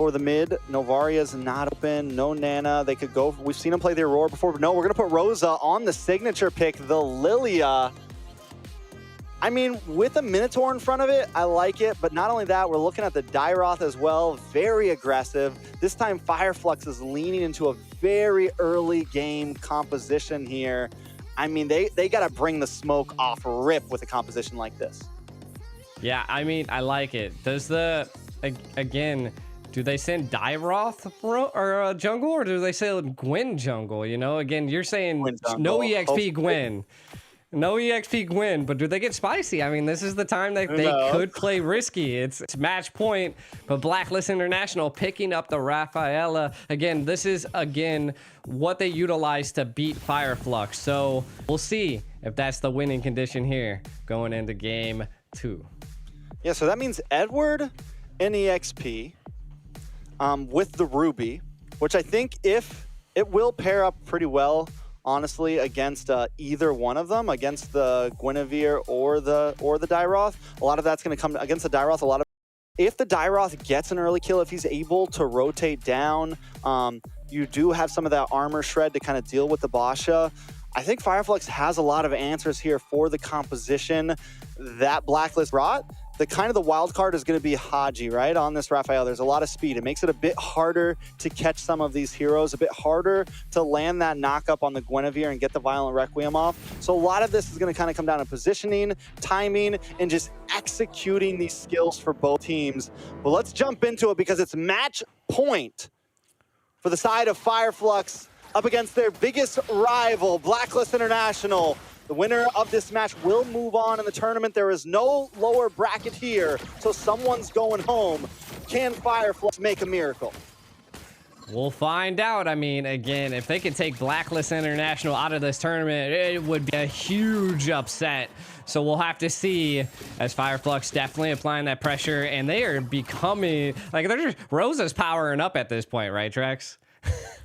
For the mid, Novaria's not open, no Nana. They could go, we've seen him play the Aurora before, but no, we're gonna put Rosa on the signature pick, the Lilia. I mean, with a Minotaur in front of it, I like it, but not only that, we're looking at the Dairoth as well, very aggressive. This time, Fireflux is leaning into a very early game composition here. I mean, they gotta bring the smoke off rip with a composition like this. Yeah, I mean, I like it. Does the, again, do they send Dairoth or jungle, or do they send Gwen jungle? You know, again, you're saying no EXP Gwen. No EXP Gwen, but do they get spicy? I mean, this is the time that they could play risky. It's match point, but Blacklist International picking up the Rafaela. Again, this is, what they utilize to beat Fireflux. So we'll see if that's the winning condition here going into game 2. Yeah, so that means Edward and EXP with the Ruby, which I think if it will pair up pretty well, honestly, against either one of them, against the Guinevere or the Dairoth. A lot of that's going to come against the Dairoth. If the Dairoth gets an early kill, if he's able to rotate down, you do have some of that armor shred to kind of deal with the Basha. I think Fireflux has a lot of answers here for the composition that Blacklist brought. The wild card is going to be Haji, right, on this Raphael. There's a lot of speed. It makes it a bit harder to catch some of these heroes, a bit harder to land that knock up on the Guinevere and get the Violent Requiem off. So a lot of this is going to kind of come down to positioning, timing, and just executing these skills for both teams. But let's jump into it because it's match point for the side of Fireflux up against their biggest rival, Blacklist International. The winner of this match will move on in the tournament. There is no lower bracket here, so someone's going home. Can Fireflux make a miracle? We'll find out. I mean, again, if they could take Blacklist International out of this tournament, it would be a huge upset. So we'll have to see, as Fireflux definitely applying that pressure, and they are becoming, like, they're just, Rosa's powering up at this point, right, Trex?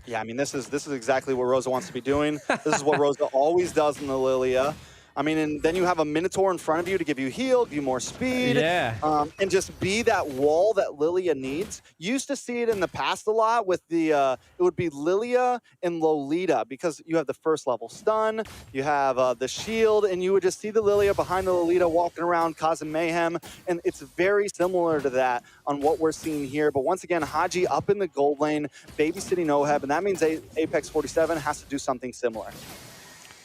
Yeah, I mean, this is exactly what Rosa wants to be doing. This is what Rosa always does in the Lilia. I mean, and then you have a Minotaur in front of you to give you heal, give you more speed, and just be that wall that Lilia needs. Used to see it in the past a lot with the, it would be Lilia and Lolita, because you have the first level stun, you have the shield, and you would just see the Lilia behind the Lolita walking around causing mayhem, and it's very similar to that on what we're seeing here. But once again, Haji up in the gold lane, babysitting Oheb, and that means Apex 47 has to do something similar.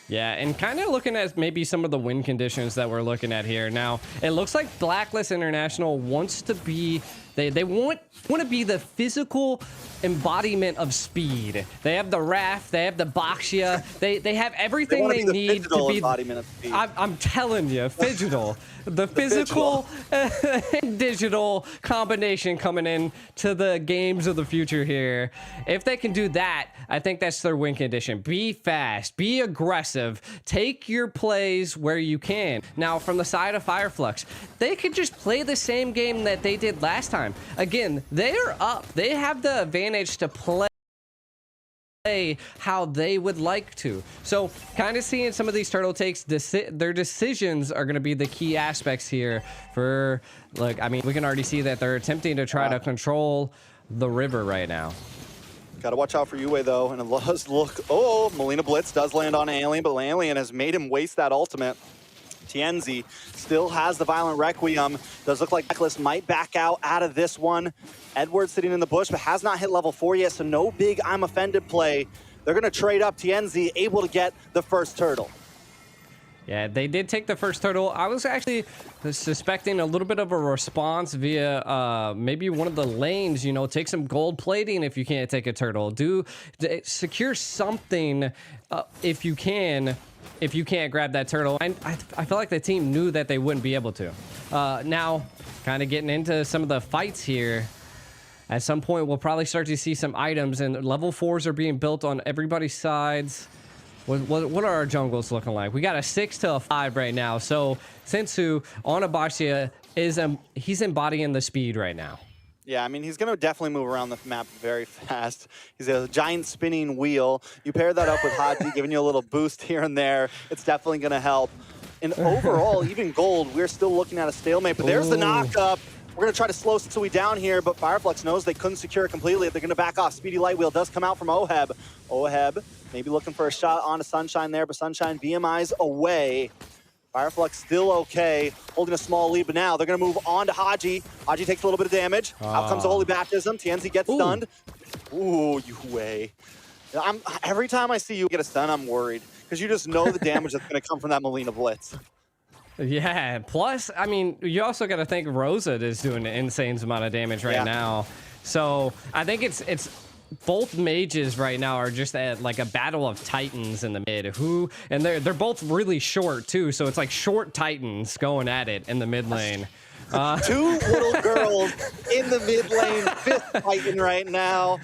Yeah, and kind of looking at maybe some of the win conditions that we're looking at here. Now, it looks like Blacklist International wants to be, they want to be the physical embodiment of speed. They have the Raft, they have the Baxia, they have everything they need to be embodiment of speed. I'm telling you, Phygital. The physical and digital combination coming in to the games of the future here. If they can do that, I think that's their win condition. Be fast, be aggressive, take your plays where you can. Now, from the side of Fireflux, they could just play the same game that they did last time. Again, they're up. They have the advantage to play how they would like to. So kind of seeing some of these turtle takes, their decisions are going to be the key aspects here for, like, I mean, we can already see that they're attempting to try to control the river right now. Got to watch out for Yue, though, and it does look, oh, Melina Blitz does land on Alien, but Alien has made him waste that ultimate. Tienzi still has the Violent Requiem. Does look like Blacklist might back out of this one. Edward sitting in the bush, but has not hit level 4 yet, so no big I'm offended play. They're going to trade up. Tienzi able to get the first turtle. Yeah, they did take the first turtle. I was actually suspecting a little bit of a response via maybe one of the lanes, you know, take some gold plating if you can't take a turtle. Secure something if you can. If you can't grab that turtle. And I feel like the team knew that they wouldn't be able to. Now, kind of getting into some of the fights here. At some point, we'll probably start to see some items, and level 4s are being built on everybody's sides. What are our jungles looking like? We got a 6 to a 5 right now. So Sensu on Abaxia he's embodying the speed right now. Yeah, I mean, he's going to definitely move around the map very fast. He's a giant spinning wheel. You pair that up with Haji giving you a little boost here and there. It's definitely going to help. And overall, even gold, we're still looking at a stalemate. But there's the knock up. We're going to try to slow Sensui down here, but Fireflux knows they couldn't secure it completely. They're going to back off. Speedy Light Wheel does come out from Oheb. Oheb maybe looking for a shot onto Sunshine there, but Sunshine BMI's away. Fireflux still okay, holding a small lead, but now they're going to move on to Haji. Haji takes a little bit of damage. Out comes the Holy Baptism. TNZ gets stunned. Ooh, Yue. Every time I see you get a stun, I'm worried, because you just know the damage that's going to come from that Melina Blitz. Yeah, plus, I mean, you also got to think Rosa is doing an insane amount of damage right now. So I think it's both mages right now are just at like a battle of titans in the mid. And they're both really short too, so it's like short titans going at it in the mid lane. Two little girls in the mid lane fist fighting right now.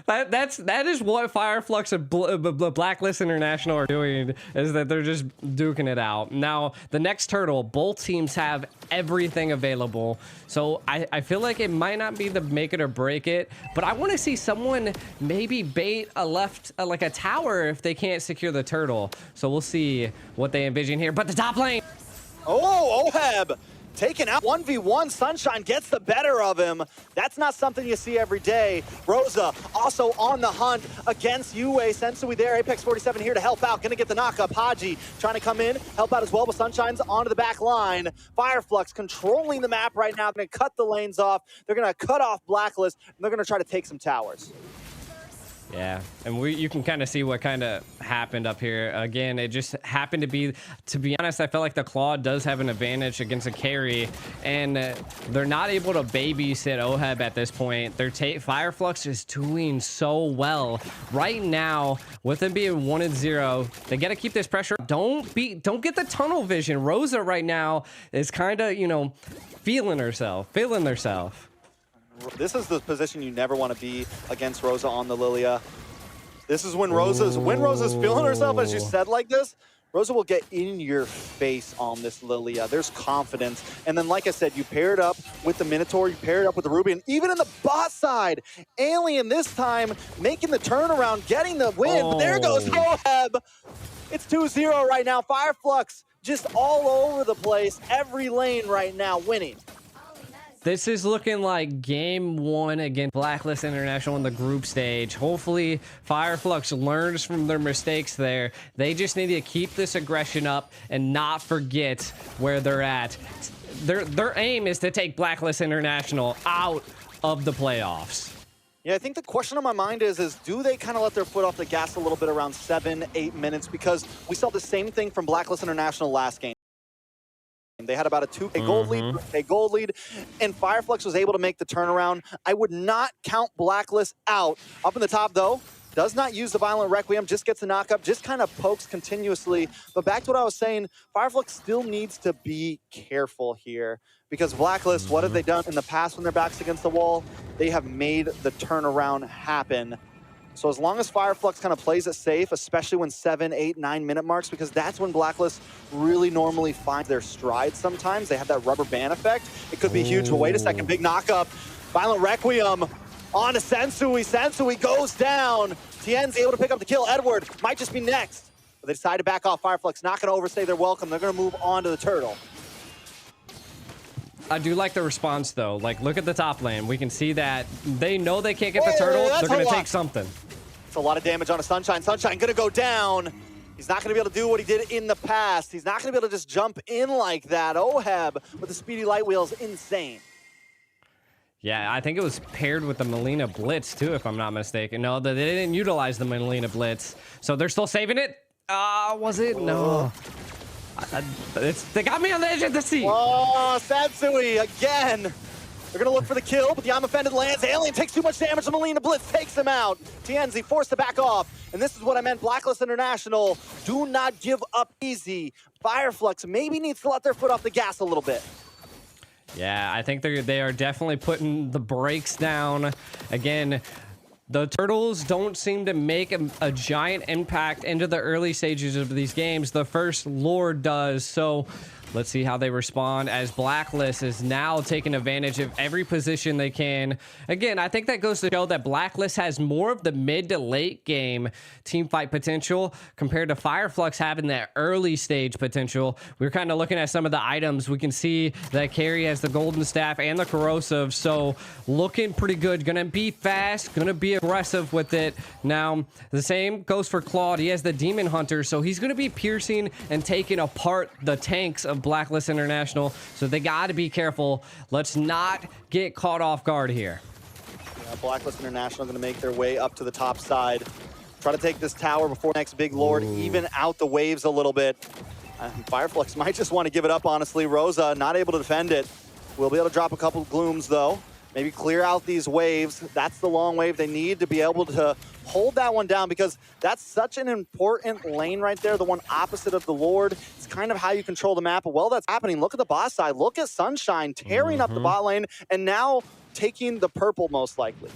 That is what Fireflux and Blacklist International are doing, is that they're just duking it out. Now, the next turtle, both teams have everything available. So I feel like it might not be the make it or break it, but I want to see someone maybe bait like a tower if they can't secure the turtle. So we'll see what they envision here. But the top lane. Oh, Oheb taken out 1v1. Sunshine gets the better of him. That's not something you see every day. Rosa also on the hunt against Yue. Sensui there. Apex 47 here to help out. Gonna get the knock up. Haji trying to come in, help out as well, but Sunshine's onto the back line. Fireflux controlling the map right now. Gonna cut the lanes off. They're gonna cut off Blacklist, and they're gonna try to take some towers. Yeah, and you can kind of see what kind of happened up here. Again, it just happened to be honest, I felt like the Claw does have an advantage against a carry, and they're not able to babysit Oheb at this point. Fireflux is doing so well right now with them being 1-0. They got to keep this pressure. Don't get the tunnel vision. Rosa right now is kind of, you know, feeling herself. This is the position you never want to be against Rosa on the Lilia. This is when Rosa's feeling herself, as you said, like this. Rosa will get in your face on this Lilia. There's confidence. And then, like I said, you pair it up with the Minotaur, you pair it up with the Ruby, and even in the bot side, Alien this time making the turnaround, getting the win. But there goes Oheb. It's 2-0 right now. Fireflux just all over the place. Every lane right now winning. This is looking like game one against Blacklist International in the group stage. Hopefully, Fireflux learns from their mistakes there. They just need to keep this aggression up and not forget where they're at. Their aim is to take Blacklist International out of the playoffs. Yeah, I think the question on my mind is do they kind of let their foot off the gas a little bit around 7-8 minutes? Because we saw the same thing from Blacklist International last game. They had about a gold lead, and Fireflux was able to make the turnaround. I would not count Blacklist out. Up in the top, though, does not use the Violent Requiem, just gets a knock-up, just kind of pokes continuously. But back to what I was saying, Fireflux still needs to be careful here, because Blacklist, what have they done in the past when their back's against the wall? They have made the turnaround happen. So as long as Fireflux kind of plays it safe, especially when 7, 8, 9 minute marks, because that's when Blacklist really normally finds their stride sometimes. They have that rubber band effect. It could be huge, but wait a second, big knock-up. Violent Requiem on to Sensui. Sensui goes down. Tien's able to pick up the kill. Edward might just be next. But they decide to back off. Fireflux not going to overstay their welcome. They're going to move on to the turtle. I do like the response, though. Like, look at the top lane. We can see that they know they can't get the turtle. They're going to take something. It's a lot of damage on a Sunshine. Sunshine going to go down. He's not going to be able to do what he did in the past. He's not going to be able to just jump in like that. Oheb with the speedy light wheel is insane. Yeah, I think it was paired with the Melina Blitz, too, if I'm not mistaken. No, they didn't utilize the Melina Blitz. So they're still saving it? Was it? No. They got me on the edge of the seat. Oh, Sensui again. They're going to look for the kill, but the I'm offended lands. Alien takes too much damage. The Melina Blitz takes him out. TNZ forced to back off. And this is what I meant. Blacklist International, do not give up easy. Fireflux maybe needs to let their foot off the gas a little bit. Yeah, I think they are definitely putting the brakes down. Again, the Turtles don't seem to make a giant impact into the early stages of these games. The first Lord does. So Let's see how they respond as Blacklist is now taking advantage of every position they can. Again, I think that goes to show that Blacklist has more of the mid to late game team fight potential compared to Fireflux having that early stage potential. We're kind of looking at some of the items. We can see that Carry has the Golden Staff and the Corrosive, so looking pretty good. Gonna be fast, gonna be aggressive with it. Now, the same goes for Claude. He has the Demon Hunter, so he's gonna be piercing and taking apart the tanks of Blacklist International, so they got to be careful. Let's not get caught off guard here. Yeah, Blacklist International going to make their way up to the top side. Try to take this tower before next big lord, even out the waves a little bit. Fireflux might just want to give it up, honestly. Rosa not able to defend it. We'll be able to drop a couple of glooms, though. Maybe clear out these waves. That's the long wave they need to be able to hold that one down, because that's such an important lane right there, the one opposite of the Lord. It's kind of how you control the map. But while that's happening, look at the bot side. Look at Sunshine tearing up the bot lane and now taking the purple most likely.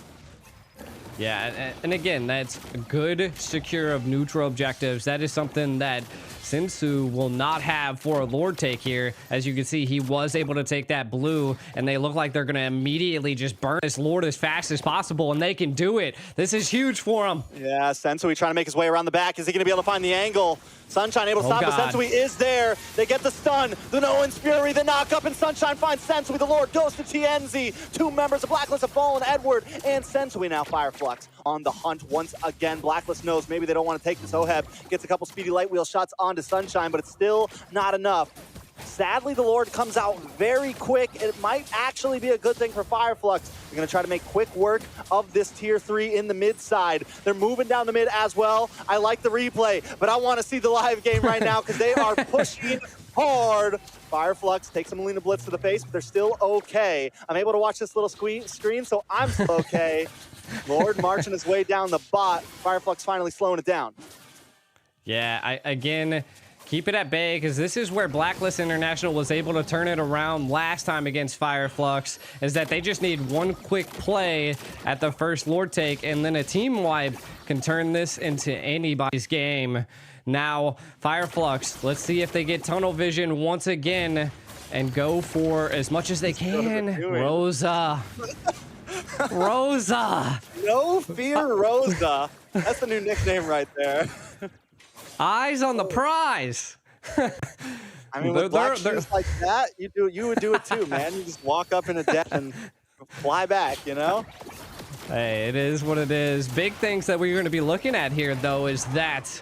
Yeah, and again, that's good secure of neutral objectives. That is something that Sensu will not have for a Lord take here. As you can see, he was able to take that blue, and they look like they're going to immediately just burn this Lord as fast as possible, and they can do it. This is huge for him. Yeah, Sensui trying to make his way around the back. Is he going to be able to find the angle? Sunshine able to stop, but Sensui is there. They get the stun, the Nolan's Fury, the knock-up, and Sunshine finds Sensui. The Lord goes to TNZ. Two members of Blacklist have fallen, Edward and Sensui. Now Fireflux on the hunt once again. Blacklist knows maybe they don't want to take this. Oheb gets a couple speedy light wheel shots onto Sunshine, but it's still not enough. Sadly, the Lord comes out very quick. It might actually be a good thing for Fireflux. They're going to try to make quick work of this tier 3 in the mid side. They're moving down the mid as well. I like the replay, but I want to see the live game right now because they are pushing hard. Fireflux takes a Melina Blitz to the face, but they're still okay. I'm able to watch this little screen, so I'm still okay. Lord marching his way down the bot. Fireflux finally slowing it down. Yeah, again, keep it at bay, because this is where Blacklist International was able to turn it around last time against Fireflux, is that they just need one quick play at the first Lord take, and then a team wipe can turn this into anybody's game. Now, Fireflux, let's see if they get tunnel vision once again and go for as much as they can. Rosa. Rosa. No fear, Rosa. That's a new nickname right there. Eyes on the prize. I mean, with black shoes like that, you would do it too, man. You just walk up in a deck and fly back, you know? Hey, it is what it is. Big things that we're going to be looking at here, though, is that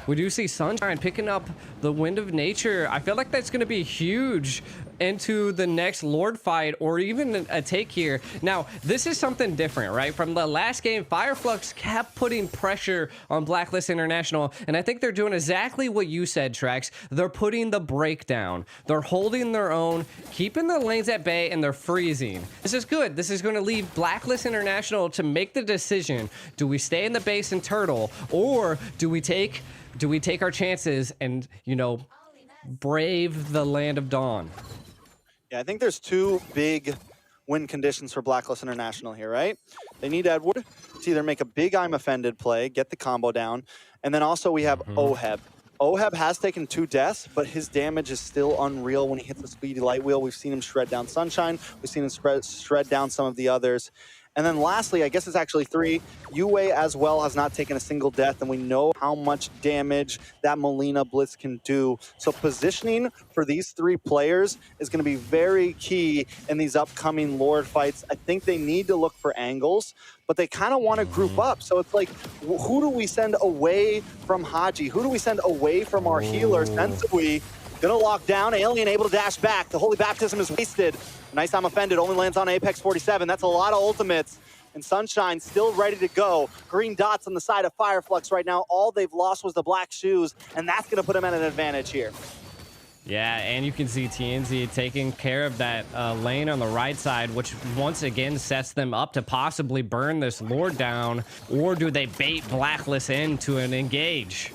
we do see Sunshine picking up the Wind of Nature. I feel like that's going to be huge into the next Lord fight, or even a take here. Now, this is something different, right? From the last game, Fireflux kept putting pressure on Blacklist International, and I think they're doing exactly what you said, Trex. They're putting the breakdown. They're holding their own, keeping the lanes at bay, and they're freezing. This is good. This is going to leave Blacklist International to make the decision. Do we stay in the base and turtle, or do we take our chances and, you know, brave the land of dawn? Yeah, I think there's two big win conditions for Blacklist International here, right? They need Edward to either make a big I'm offended play, get the combo down, and then also we have Oheb. Oheb has taken 2 deaths, but his damage is still unreal when he hits the speedy light wheel. We've seen him shred down Sunshine. We've seen him shred down some of the others. And then lastly, I guess it's actually 3, Yue as well has not taken a single death, and we know how much damage that Melina Blitz can do. So positioning for these 3 players is going to be very key in these upcoming Lord fights. I think they need to look for angles, but they kind of want to group up. So it's like, who do we send away from Haji? Who do we send away from our healers? Sensui gonna lock down, Alien able to dash back. The Holy Baptism is wasted. Nice I'm offended, only lands on Apex 47. That's a lot of ultimates. And Sunshine still ready to go. Green dots on the side of Fireflux right now. All they've lost was the black shoes, and that's gonna put them at an advantage here. Yeah, and you can see TNZ taking care of that lane on the right side, which once again sets them up to possibly burn this Lord down, or do they bait Blacklist into an engage?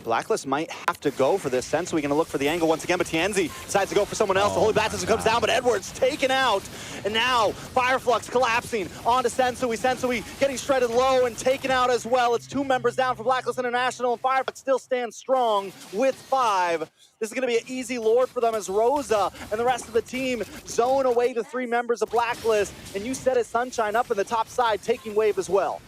Blacklist might have to go for this. Sensui gonna look for the angle once again, but Tienzi decides to go for someone else. The Holy Baptism comes down, but Edward's taken out. And now Fireflux collapsing onto Sensui. Sensui getting shredded low and taken out as well. It's 2 members down for Blacklist International, and Fireflux still stands strong with 5. This is gonna be an easy lord for them as Rosa and the rest of the team zone away to 3 members of Blacklist. And you set it, Sunshine up in the top side, taking wave as well.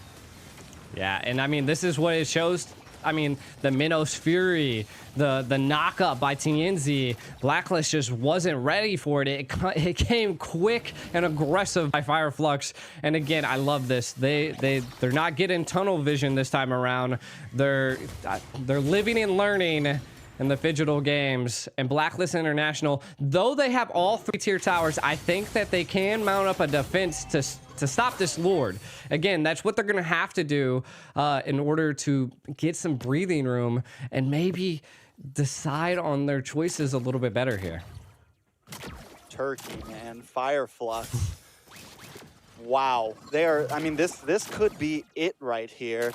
Yeah, and I mean, this is what it shows. I mean, the Minos Fury, the knockup by Tienzi, Blacklist just wasn't ready for it. It came quick and aggressive by Fireflux. And again, I love this. They're not getting tunnel vision this time around. They're living and learning in the Phygital games. And Blacklist International, though they have all 3 tier towers, I think that they can mount up a defense to stop this Lord. Again, that's what they're gonna have to do in order to get some breathing room and maybe decide on their choices a little bit better here. Turkey, man, Fireflux. Wow, I mean, this could be it right here.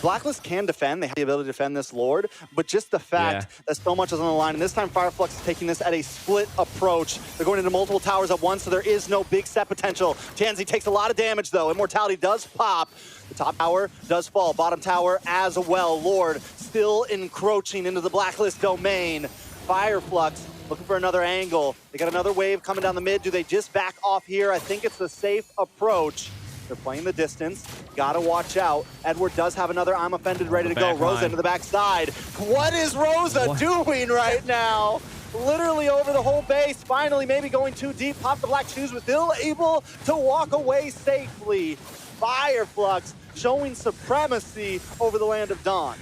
Blacklist can defend, they have the ability to defend this Lord, but just the fact that so much is on the line, and this time Fireflux is taking this at a split approach. They're going into multiple towers at once, so there is no big set potential. Tienzi takes a lot of damage though, Immortality does pop. The top tower does fall, bottom tower as well. Lord still encroaching into the Blacklist domain. Fireflux looking for another angle. They got another wave coming down the mid. Do they just back off here? I think it's the safe approach. They're playing the distance. Gotta watch out. Edward does have another I'm Offended ready to go. Rosa into the backside. What is Rosa doing right now? Literally over the whole base. Finally, maybe going too deep. Pop the black shoes, but still able to walk away safely. Fireflux showing supremacy over the land of Dawn.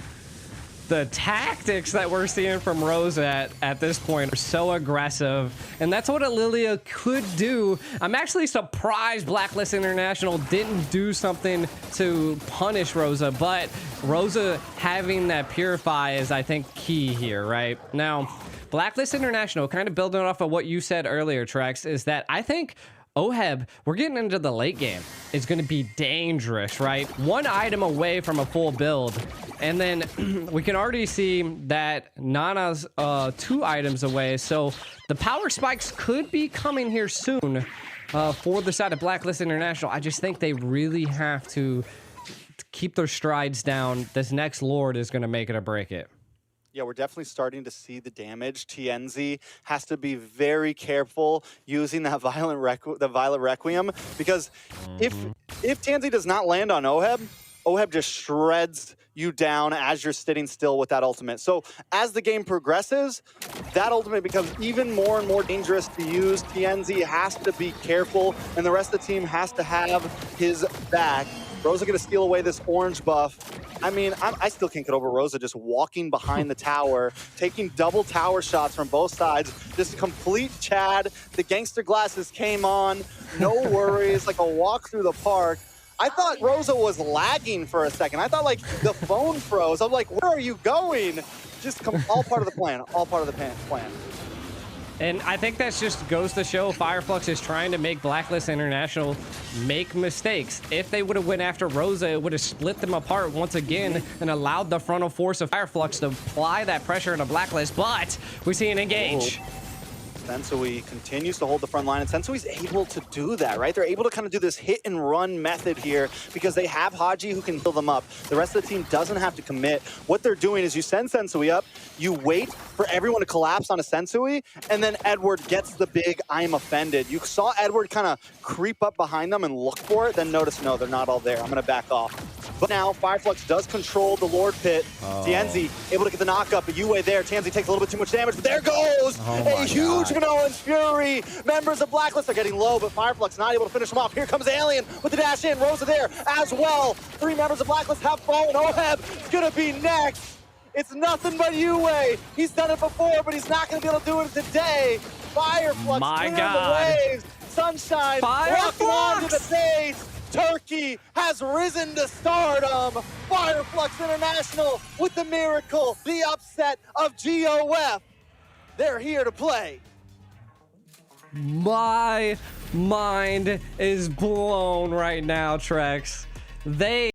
The tactics that we're seeing from Rosa at this point are so aggressive, and that's what Lilia could do. I'm actually surprised Blacklist International didn't do something to punish Rosa, but Rosa having that Purify is, I think, key here, right? Now, Blacklist International, kind of building off of what you said earlier, Trex, is that I think Oheb, we're getting into the late game. It's going to be dangerous, right? 1 item away from a full build. And then we can already see that Nana's 2 items away. So the power spikes could be coming here soon for the side of Blacklist International. I just think they really have to keep their strides down. This next Lord is going to make it or break it. Yeah, we're definitely starting to see the damage. Tienzi has to be very careful using that Violet Requiem, because if Tienzi does not land on Oheb, Oheb just shreds you down as you're sitting still with that ultimate. So as the game progresses, that ultimate becomes even more and more dangerous to use. Tienzi has to be careful, and the rest of the team has to have his back. Rosa gonna steal away this orange buff. I mean, I still can't get over Rosa just walking behind the tower, taking double tower shots from both sides, just complete Chad. The gangster glasses came on, no worries, like a walk through the park. I thought Rosa was lagging for a second. I thought like the phone froze. I'm like, where are you going? Just all part of the plan, all part of the plan. And I think that just goes to show Fireflux is trying to make Blacklist International make mistakes. If they would have went after Rosa, it would have split them apart once again and allowed the frontal force of Fireflux to apply that pressure into Blacklist. But we see an engage. Sensui continues to hold the front line, and Sensui's able to do that, right? They're able to kind of do this hit and run method here because they have Haji who can heal them up. The rest of the team doesn't have to commit. What they're doing is you send Sensui up, you wait for everyone to collapse on a Sensui, and then Edward gets the big I'm Offended. You saw Edward kind of creep up behind them and look for it, then notice, no, they're not all there. I'm gonna back off. But now Fireflux does control the Lord Pit. Tienzi able to get the knockup, but Yue there. Tienzi takes a little bit too much damage, but there goes a huge Minoan's Fury. Members of Blacklist are getting low, but Fireflux not able to finish them off. Here comes Alien with the dash in. Rosa there as well. 3 members of Blacklist have fallen. Oheb is gonna be next. It's nothing but Yue. He's done it before, but he's not gonna be able to do it today. Fireflux clearing the waves. Sunshine walking onto the base. Turkey has risen to stardom. Fireflux International with the miracle, the upset of GOF. They're here to play. My mind is blown right now, Trex. They